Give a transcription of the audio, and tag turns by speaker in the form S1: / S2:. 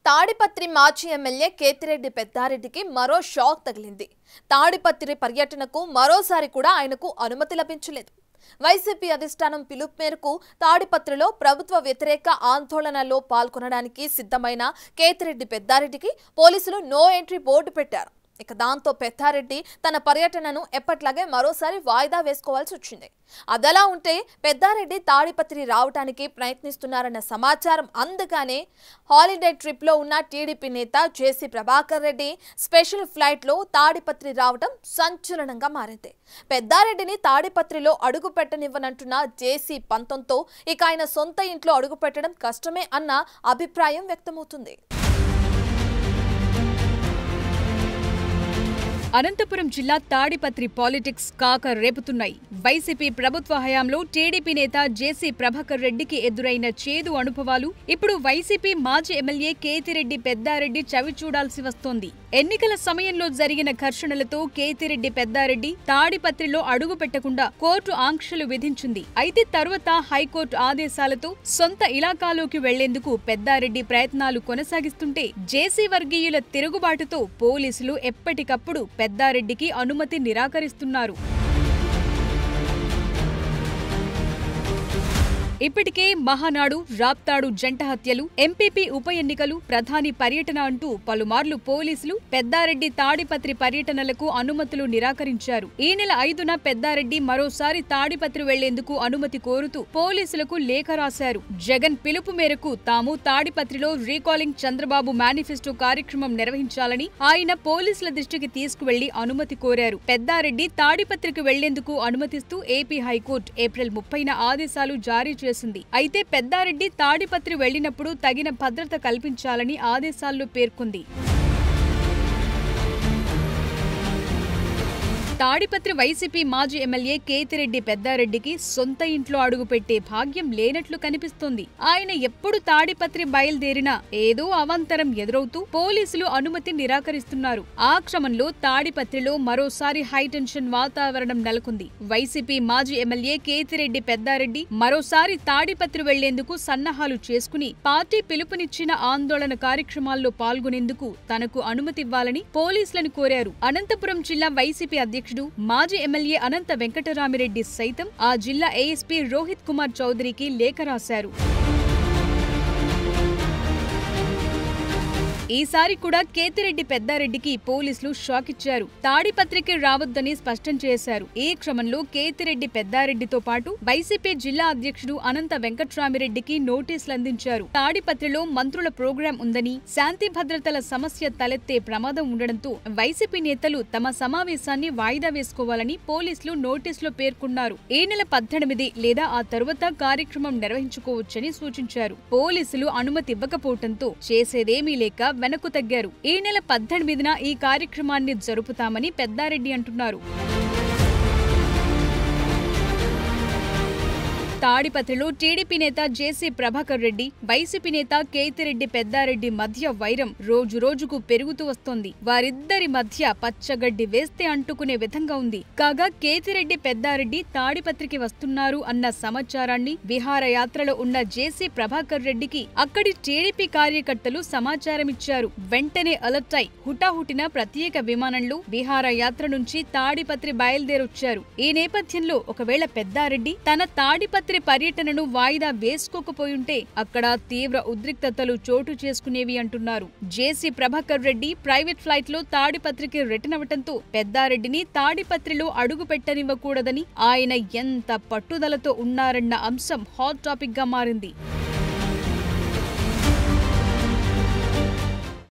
S1: తాడిపత్రి మాజీ ఎమ్మెల్యే కేతిరెడ్డి పెద్దారెడ్డికి మరో షాక్ తగిలింది. తాడిపత్రి పర్యటనకు మరోసారి కూడా ఆయనకు అనుమతి లభించలేదు. వైసీపీ అధిష్టానం పిలుపు మేరకు తాడిపత్రిలో ప్రభుత్వ వ్యతిరేక ఆందోళనలో పాల్గొనడానికి సిద్ధమైన కేతిరెడ్డి పెద్దారెడ్డికి పోలీసులు నో ఎంట్రీ బోర్డు పెట్టారు. ఇక దాంతో పెద్దారెడ్డి తన పర్యటనను ఎప్పట్లాగే మరోసారి వాయిదా వేసుకోవాల్సి వచ్చింది. అదలా ఉంటే పెద్దారెడ్డి తాడిపత్రి రావడానికి ప్రయత్నిస్తున్నారన్న సమాచారం అందగానే హాలిడే ట్రిప్ లో ఉన్న టీడీపీ నేత జేసీ ప్రభాకర్ రెడ్డి స్పెషల్ ఫ్లైట్ లో తాడిపత్రి రావడం సంచలనంగా మారింది. పెద్దారెడ్డిని తాడిపత్రిలో అడుగు పెట్టనివ్వనంటున్న జేసీ పంతంతో ఇక ఆయన సొంత ఇంట్లో అడుగు పెట్టడం కష్టమే అన్న అభిప్రాయం వ్యక్తమవుతుంది.
S2: అనంతపురం జిల్లా తాడిపత్రి పాలిటిక్స్ కాక రేపుతున్నాయి. వైసీపీ ప్రభుత్వ హయాంలో టీడీపీ నేత జేసీ ప్రభాకర్ రెడ్డికి ఎదురైన చేదు అనుభవాలు ఇప్పుడు వైసీపీ మాజీ ఎమ్మెల్యే కేతిరెడ్డి పెద్దారెడ్డి చవిచూడాల్సి వస్తోంది. ఎన్నికల సమయంలో జరిగిన ఘర్షణలతో కేతిరెడ్డి పెద్దారెడ్డి తాడిపత్రిలో అడుగు పెట్టకుండా కోర్టు ఆంక్షలు విధించింది. అయితే తరువాత హైకోర్టు ఆదేశాలతో సొంత ఇలాకాలోకి వెళ్లేందుకు పెద్దారెడ్డి ప్రయత్నాలు కొనసాగిస్తుంటే జేసీ వర్గీయుల తిరుగుబాటుతో పోలీసులు ఎప్పటికప్పుడు పెద్దారెడ్డికి అనుమతి నిరాకరిస్తున్నారు. ఇప్పటికే మహానాడు, రాప్తాడు జంట హత్యలు, ఎంపీపీ ఉప ఎన్నికలు, ప్రధాని పర్యటన అంటూ పలుమార్లు పోలీసులు పెద్దారెడ్డి తాడిపత్రి పర్యటనలకు అనుమతులు నిరాకరించారు. ఈ నెల 5న పెద్దారెడ్డి మరోసారి తాడిపత్రి వెళ్లేందుకు అనుమతి కోరుతూ పోలీసులకు లేఖ రాశారు. జగన్ పిలుపు మేరకు తాము తాడిపత్రిలో రీకాలింగ్ చంద్రబాబు మేనిఫెస్టో కార్యక్రమం నిర్వహించాలని ఆయన పోలీసుల దృష్టికి తీసుకువెళ్లి అనుమతి కోరారు. పెద్దారెడ్డి తాడిపత్రికి వెళ్లేందుకు అనుమతిస్తూ ఏపీ హైకోర్టు ఏప్రిల్ 30న ఆదేశాలు జారీ చేసింది. అయితే పెద్దారెడ్డి తాడిపత్రి వెళ్లినప్పుడు తగిన భద్రత కల్పించాలని ఆదేశాల్లో పేర్కొంది. తాడిపత్రి వైసీపీ మాజీ ఎమ్మెల్యే కేతిరెడ్డి పెద్దారెడ్డికి సొంత ఇంట్లో అడుగుపెట్టే భాగ్యం లేనట్లు కనిపిస్తోంది. ఆయన ఎప్పుడు తాడిపత్రి బయలుదేరినా ఏదో అవాంతరం ఎదురవుతూ పోలీసులు అనుమతి నిరాకరిస్తున్నారు. ఆ క్రమంలో తాడిపత్రిలో మరోసారి హైటెన్షన్ వాతావరణం నెలకొంది. వైసీపీ మాజీ ఎమ్మెల్యే కేతిరెడ్డి పెద్దారెడ్డి మరోసారి తాడిపత్రి వెళ్లేందుకు సన్నాహాలు చేసుకుని పార్టీ పిలుపునిచ్చిన ఆందోళన కార్యక్రమాల్లో పాల్గొనేందుకు తనకు అనుమతివ్వాలని పోలీసులను కోరారు. అనంతపురం జిల్లా వైసీపీ అధ్యక్షుడు మాజీ ఎమ్మెల్యే అనంత వెంకటరామిరెడ్డి సైతం ఆ జిల్లా ఏఎస్పీ రోహిత్ కుమార్ చౌదరికి లేఖ రాశారు. ఈసారి కూడా కేతిరెడ్డి పెద్దారెడ్డికి పోలీసులు షాక్ ఇచ్చారు. తాడిపత్రికి రావద్దని స్పష్టం చేశారు. ఈ క్రమంలో కేతిరెడ్డి పెద్దారెడ్డితో పాటు వైసీపీ జిల్లా అధ్యక్షుడు అనంత వెంకట్రామిరెడ్డికి నోటీసులు అందించారు. తాడిపత్రిలో మంత్రుల ప్రోగ్రాం ఉందని, శాంతి భద్రతల సమస్య తలెత్తే ప్రమాదం ఉండడంతో వైసీపీ నేతలు తమ సమావేశాన్ని వాయిదా వేసుకోవాలని పోలీసులు నోటీసులో పేర్కొన్నారు. ఈ నెల 18 లేదా ఆ తరువాత కార్యక్రమం నిర్వహించుకోవచ్చని సూచించారు. పోలీసులు అనుమతి ఇవ్వకపోవడంతో చేసేదేమీ లేక వెనక్కు తగ్గారు. ఈ నెల 18న ఈ కార్యక్రమాన్ని జరుపుతామని పెద్దారెడ్డి అంటున్నారు. తాడిపత్రిలో టీడీపీ నేత జేసీ ప్రభాకర్ రెడ్డి, వైసీపీ నేత కేతిరెడ్డి పెద్దారెడ్డి మధ్య వైరం రోజు రోజుకు పెరుగుతూ వస్తోంది. వారిద్దరి మధ్య పచ్చగడ్డి వేస్తే అంటుకునే విధంగా ఉంది. కాగా కేతిరెడ్డి పెద్దారెడ్డి తాడిపత్రికి వస్తున్నారు అన్న సమాచారాన్ని విహారయాత్రలో ఉన్న జేసీ ప్రభాకర్ రెడ్డికి అక్కడి టీడీపీ కార్యకర్తలు సమాచారమిచ్చారు. వెంటనే అలర్ట్ అయి హుటాహుటిన ప్రత్యేక విమానంలో విహారయాత్ర నుంచి తాడిపత్రి బయలుదేరొచ్చారు. ఈ నేపథ్యంలో ఒకవేళ పెద్దారెడ్డి తన తాడిపత్రి పర్యటనను వాయిదా వేసుకోకపోయుంటే అక్కడ తీవ్ర ఉద్రిక్తతలు చోటు చేసుకునేవి అంటున్నారు. జేసీ ప్రభాకర్ రెడ్డి ప్రైవేట్ ఫ్లైట్ లో తాడిపత్రికి రిటర్న్ అవటంతో పెద్దారెడ్డిని తాడిపత్రిలో అడుగు పెట్టనివ్వకూడదని ఆయన ఎంత పట్టుదలతో ఉన్నారన్న అంశం హాట్ టాపిక్ గా మారింది.